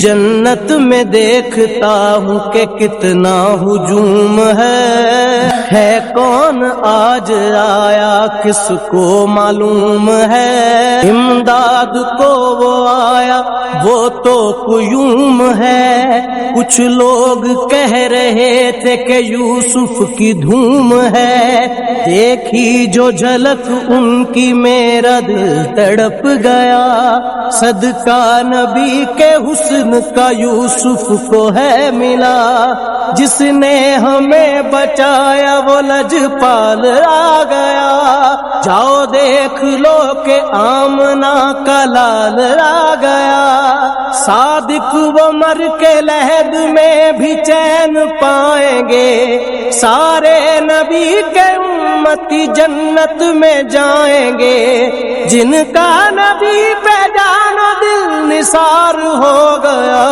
جنت میں دیکھتا ہوں کہ کتنا ہجوم ہے کون آج آیا کس کو معلوم ہے، امداد کو وہ آیا وہ تو قیوم ہے، کچھ لوگ کہہ رہے تھے کہ یوسف کی دھوم ہے، دیکھی جو جھلک ان کی میرا دل تڑپ گیا، صدقہ نبی کے حسن کا یوسف کو ہے ملا، جس نے ہمیں بچایا وہ لجپال آ گیا، جاؤ دیکھ لو کہ آمنہ کا لال آ گیا، صادق وہ مر کے لحد میں بھی چین پائیں گے، سارے نبی کے امتی جنت میں جائیں گے، جن کا نبی پہ جان و دل نثار ہو گیا۔